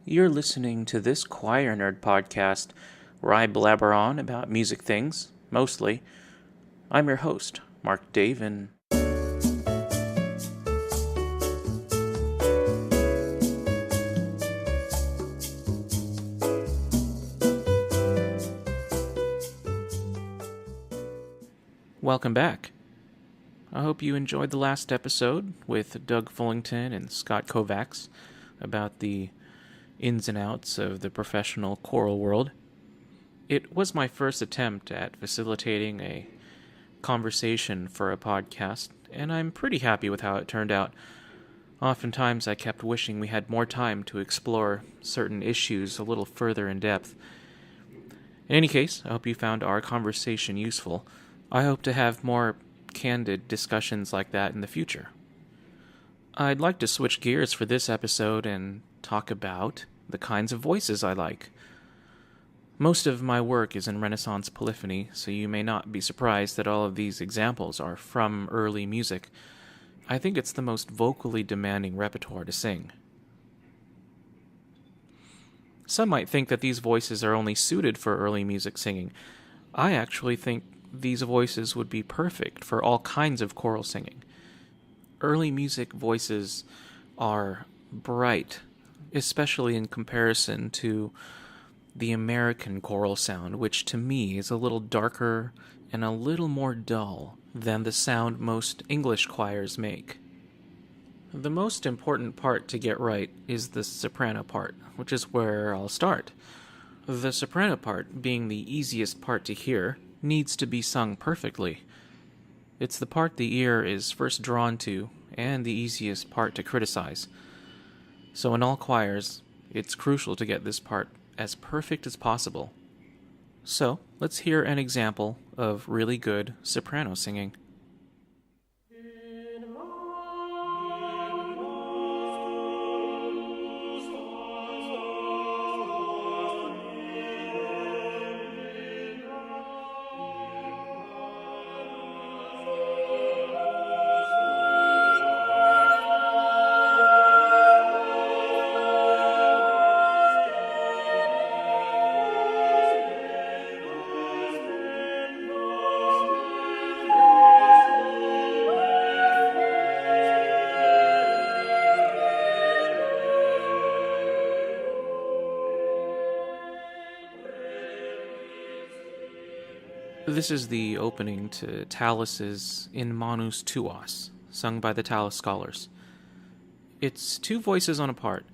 You're listening to this Choir Nerd podcast where I blabber on about music things, mostly. I'm your host, Mark Davin. Welcome back. I hope you enjoyed the last episode with Doug Fullington and Scott Kovacs about the ins and outs of the professional choral world. It was my first attempt at facilitating a conversation for a podcast, and I'm pretty happy with how it turned out. Oftentimes I kept wishing we had more time to explore certain issues a little further in depth. In any case, I hope you found our conversation useful. I hope to have more candid discussions like that in the future. I'd like to switch gears for this episode and talk about the kinds of voices I like. Most of my work is in Renaissance polyphony, so you may not be surprised that all of these examples are from early music. I think it's the most vocally demanding repertoire to sing. Some might think that these voices are only suited for early music singing. I actually think these voices would be perfect for all kinds of choral singing. Early music voices are bright, especially in comparison to the American choral sound, which to me is a little darker and a little more dull than the sound most English choirs make. The most important part to get right is the soprano part, which is where I'll start. The soprano part, being the easiest part to hear, needs to be sung perfectly. It's the part the ear is first drawn to, and the easiest part to criticize. So in all choirs, it's crucial to get this part as perfect as possible. So, let's hear an example of really good soprano singing. This is the opening to Tallis's In Manus Tuas, sung by the Tallis Scholars. It's two voices on a part.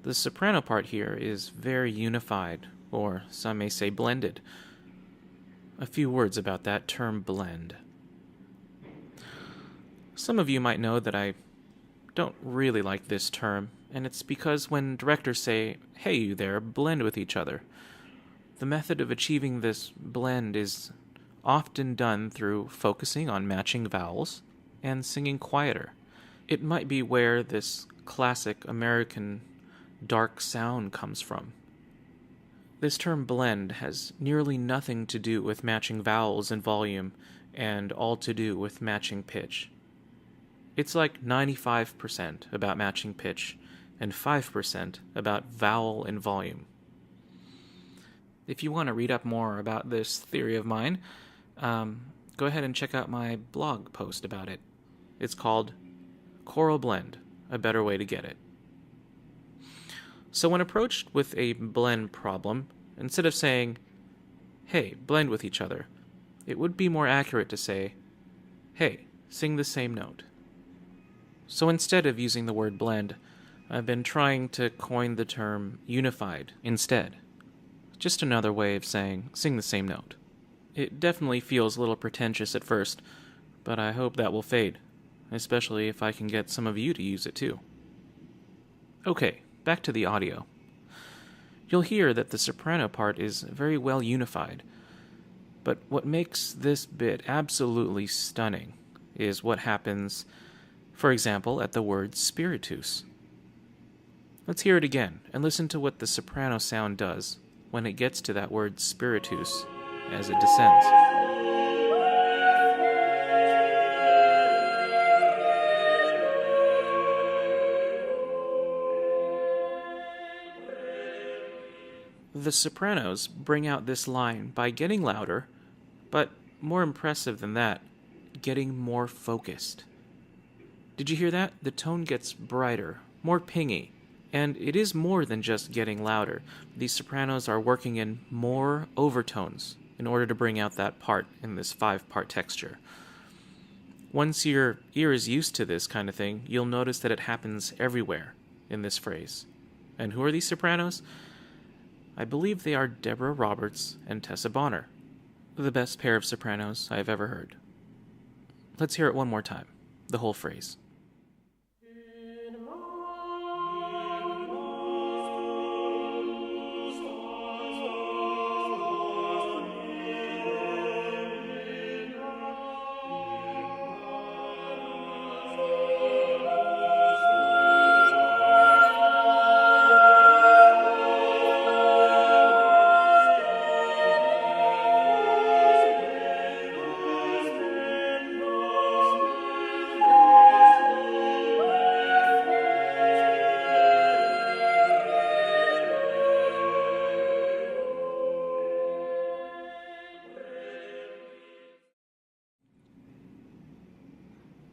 The soprano part here is very unified, or some may say blended. A few words about that term blend. Some of you might know that I don't really like this term, and it's because when directors say, "Hey, you there, blend with each other," the method of achieving this blend is often done through focusing on matching vowels and singing quieter. It might be where this classic American dark sound comes from. This term blend has nearly nothing to do with matching vowels and volume, and all to do with matching pitch. It's like 95% about matching pitch and 5% about vowel and volume. If you want to read up more about this theory of mine, go ahead and check out my blog post about it. It's called Choral Blend, a Better Way to Get It. So when approached with a blend problem, instead of saying, "Hey, blend with each other," it would be more accurate to say, "Hey, sing the same note." So instead of using the word blend, I've been trying to coin the term unified instead. Just another way of saying, sing the same note. It definitely feels a little pretentious at first, but I hope that will fade, especially if I can get some of you to use it too. Okay, back to the audio. You'll hear that the soprano part is very well unified, but what makes this bit absolutely stunning is what happens, for example, at the word spiritus. Let's hear it again, and listen to what the soprano sound does when it gets to that word spiritus as it descends. The sopranos bring out this line by getting louder, but more impressive than that, getting more focused. Did you hear that? The tone gets brighter, more pingy, and it is more than just getting louder. These sopranos are working in more overtones in order to bring out that part in this 5-part texture. Once your ear is used to this kind of thing, you'll notice that it happens everywhere in this phrase. And who are these sopranos? I believe they are Deborah Roberts and Tessa Bonner, the best pair of sopranos I have ever heard. Let's hear it one more time, the whole phrase.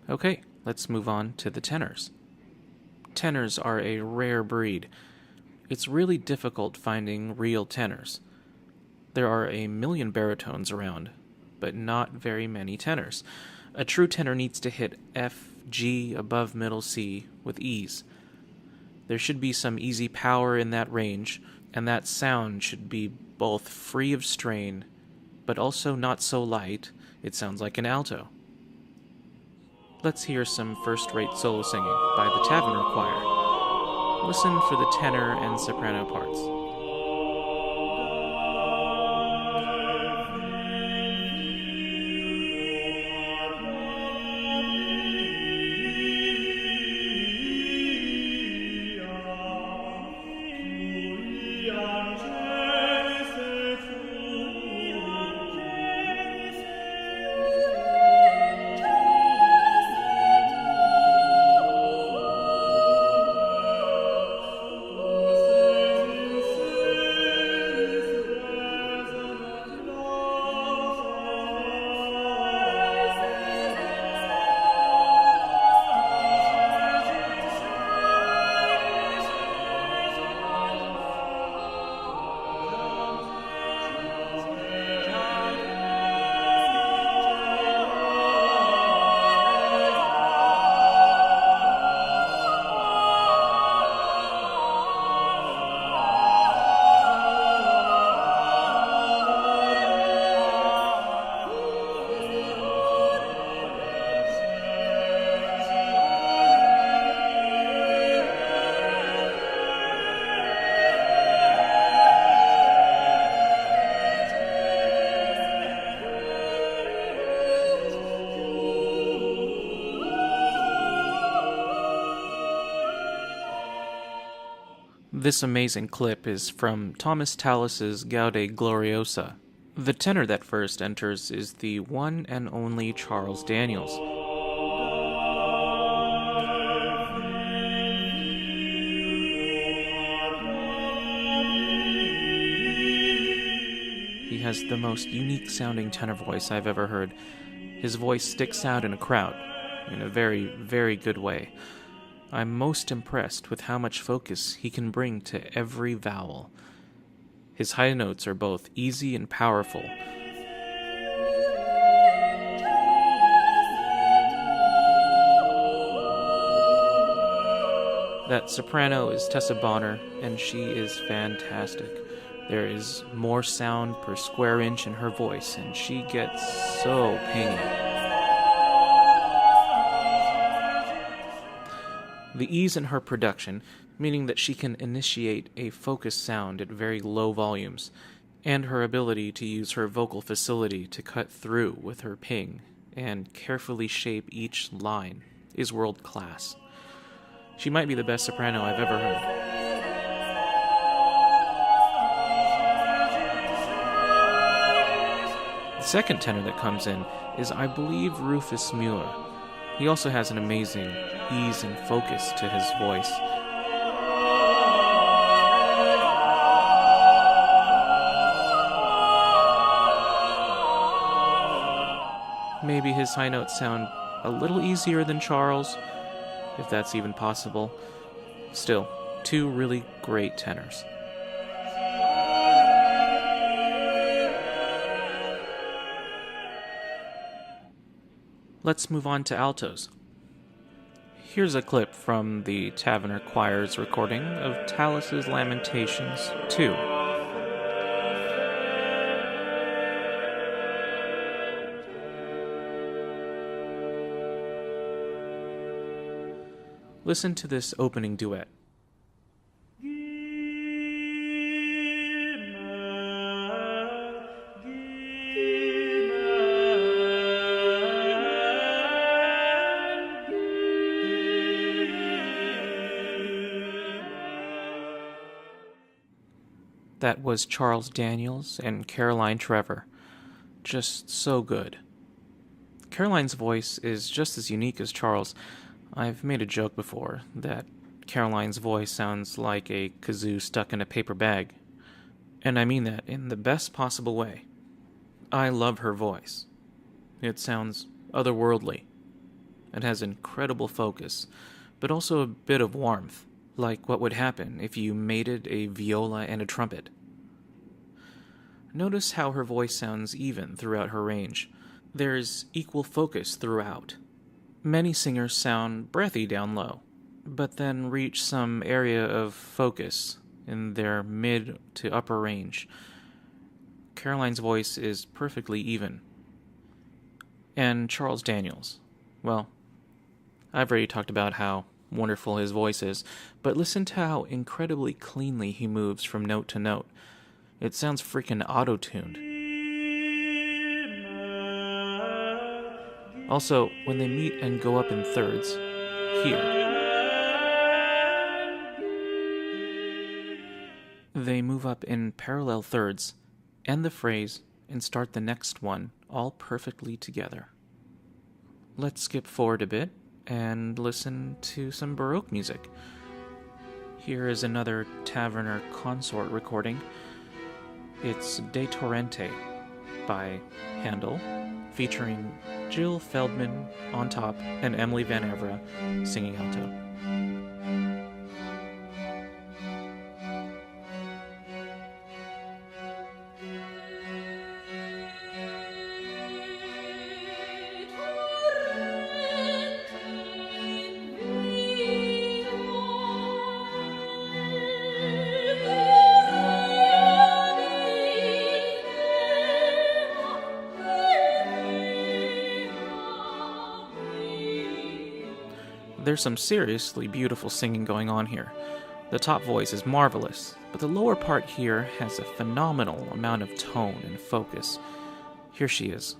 Okay, let's move on to the tenors. Tenors are a rare breed. It's really difficult finding real tenors. There are a million baritones around, but not very many tenors. A true tenor needs to hit F, G above middle C with ease. There should be some easy power in that range, and that sound should be both free of strain, but also not so light it sounds like an alto. Let's hear some first-rate solo singing by the Taverner Choir. Listen for the tenor and soprano parts. This amazing clip is from Thomas Tallis's Gaude Gloriosa. The tenor that first enters is the one and only Charles Daniels. He has the most unique sounding tenor voice I've ever heard. His voice sticks out in a crowd in a very, very good way. I'm most impressed with how much focus he can bring to every vowel. His high notes are both easy and powerful. That soprano is Tessa Bonner, and she is fantastic. There is more sound per square inch in her voice, and she gets so pingy. The ease in her production, meaning that she can initiate a focused sound at very low volumes, and her ability to use her vocal facility to cut through with her ping and carefully shape each line, is world class. She might be the best soprano I've ever heard. The second tenor that comes in is, I believe, Rufus Muller. He also has an amazing ease and focus to his voice. his high notes sound a little easier than Charles, if that's even possible. Still, two really great tenors. Let's move on to altos. Here's a clip from the Taverner Choir's recording of Tallis' Lamentations 2. Listen to this opening duet. That was Charles Daniels and Caroline Trevor. Just so good. Caroline's voice is just as unique as Charles'. I've made a joke before that Caroline's voice sounds like a kazoo stuck in a paper bag. And I mean that in the best possible way. I love her voice. It sounds otherworldly. It has incredible focus, but also a bit of warmth, like what would happen if you mated a viola and a trumpet. Notice how her voice sounds even throughout her range. There's equal focus throughout. Many singers sound breathy down low, but then reach some area of focus in their mid to upper range. Caroline's voice is perfectly even. And Charles Daniels, well, I've already talked about how wonderful his voice is, but listen to how incredibly cleanly he moves from note to note. It sounds freaking auto-tuned. Also, when they meet and go up in thirds, here, they move up in parallel thirds, end the phrase, and start the next one, all perfectly together. Let's skip forward a bit and listen to some Baroque music. Here is another Taverner consort recording. It's De Torrente by HANDEL, featuring Jill Feldman on top and Emily Van Evera singing alto. There's some seriously beautiful singing going on here. The top voice is marvelous, but the lower part here has a phenomenal amount of tone and focus. Here she is.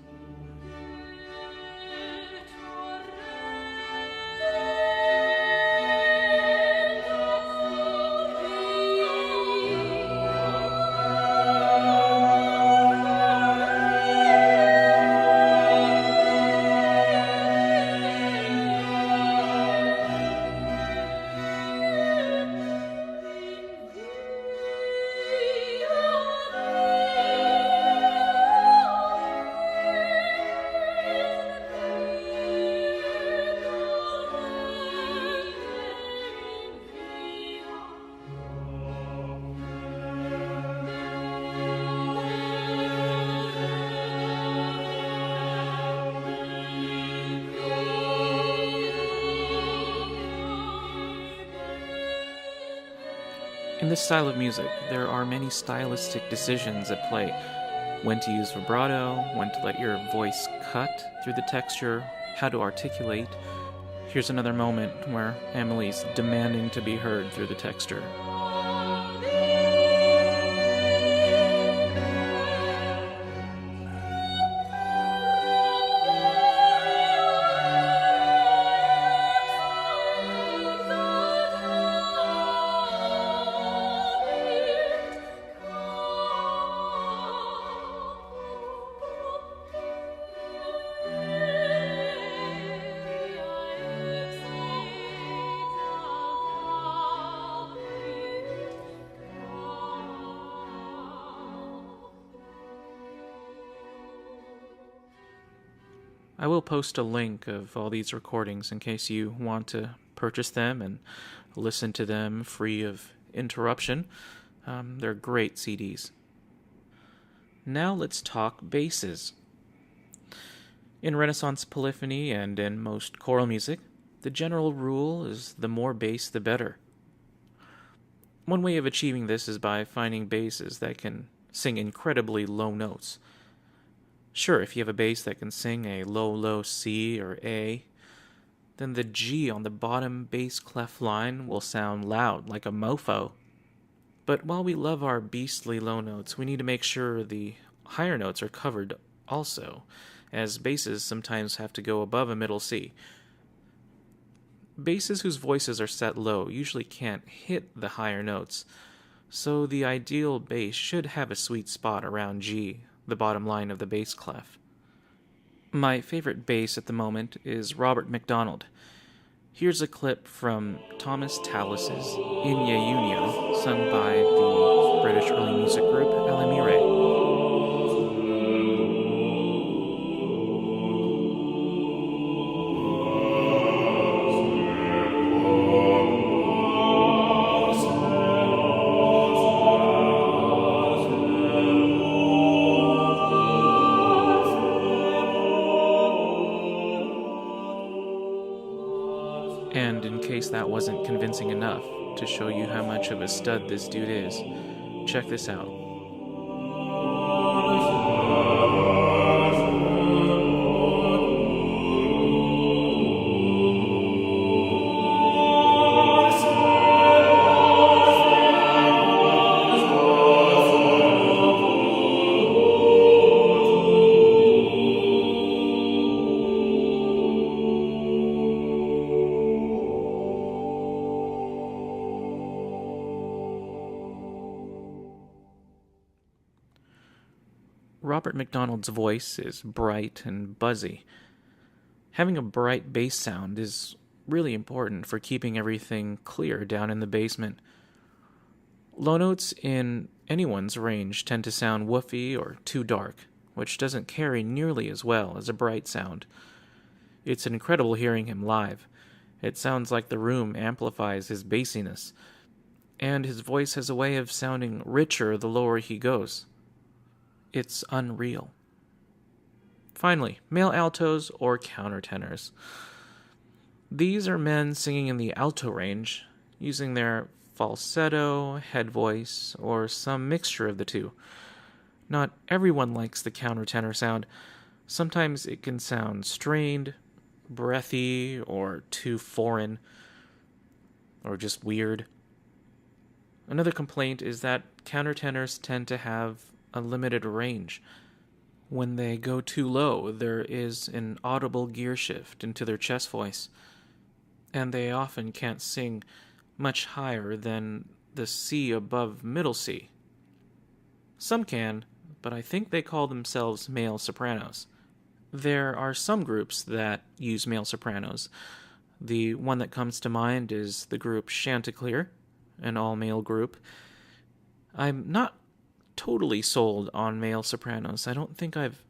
In this style of music, there are many stylistic decisions at play. When to use vibrato, when to let your voice cut through the texture, how to articulate. Here's another moment where Emily's demanding to be heard through the texture. I will post a link of all these recordings in case you want to purchase them and listen to them free of interruption. They're great CDs. Now let's talk basses. In Renaissance polyphony and in most choral music, the general rule is the more bass the better. One way of achieving this is by finding basses that can sing incredibly low notes. Sure, if you have a bass that can sing a low C or A, then the G on the bottom bass clef line will sound loud like a mofo. But while we love our beastly low notes, we need to make sure the higher notes are covered also, as basses sometimes have to go above a middle C. Basses whose voices are set low usually can't hit the higher notes, so the ideal bass should have a sweet spot around G, the bottom line of the bass clef. My favorite bass at the moment is Robert MacDonald. Here's a clip from Thomas Tallis's In Jejunio, sung by the British early music group Alamire. And in case that wasn't convincing enough to show you how much of a stud this dude is, check this out. Robert MacDonald's voice is bright and buzzy. Having a bright bass sound is really important for keeping everything clear down in the basement. Low notes in anyone's range tend to sound woofy or too dark, which doesn't carry nearly as well as a bright sound. It's incredible hearing him live. It sounds like the room amplifies his bassiness, and his voice has a way of sounding richer the lower he goes. It's unreal. Finally, male altos or countertenors. These are men singing in the alto range, using their falsetto, head voice, or some mixture of the two. Not everyone likes the countertenor sound. Sometimes it can sound strained, breathy, or too foreign, or just weird. Another complaint is that countertenors tend to have a limited range. When they go too low, there is an audible gear shift into their chest voice, and they often can't sing much higher than the C above middle C. Some can, but I think they call themselves male sopranos. There are some groups that use male sopranos. The one that comes to mind is the group Chanticleer, an all-male group. I'm not totally sold on male sopranos. I don't think I've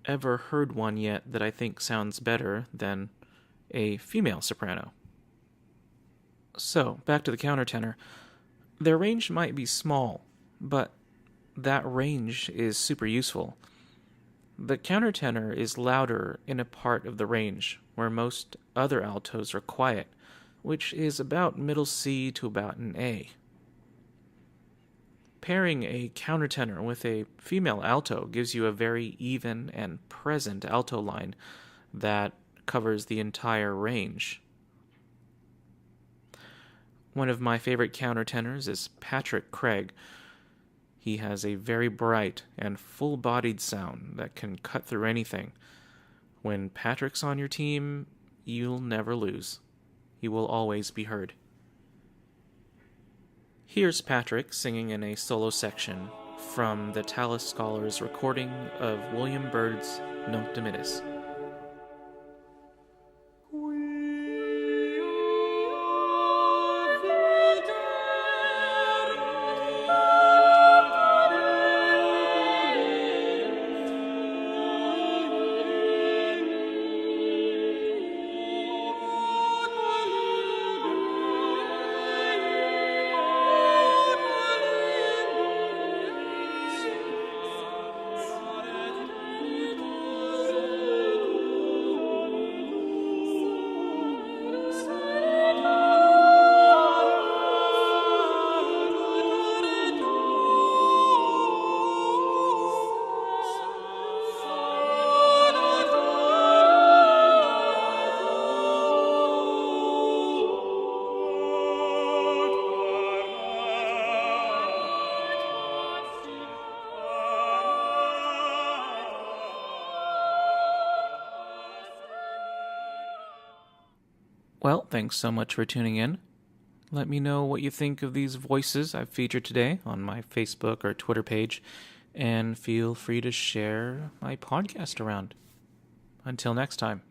ever heard one yet that I think sounds better than a female soprano. So, back to the countertenor. Their range might be small, but that range is super useful. The countertenor is louder in a part of the range where most other altos are quiet, which is about middle C to about an A. Pairing a countertenor with a female alto gives you a very even and present alto line that covers the entire range. One of my favorite countertenors is Patrick Craig. He has a very bright and full-bodied sound that can cut through anything. When Patrick's on your team, you'll never lose. He will always be heard. Here's Patrick singing in a solo section from the Tallis Scholars recording of William Byrd's Nunc Dimittis. Well, thanks so much for tuning in. Let me know what you think of these voices I've featured today on my Facebook or Twitter page, and feel free to share my podcast around. Until next time.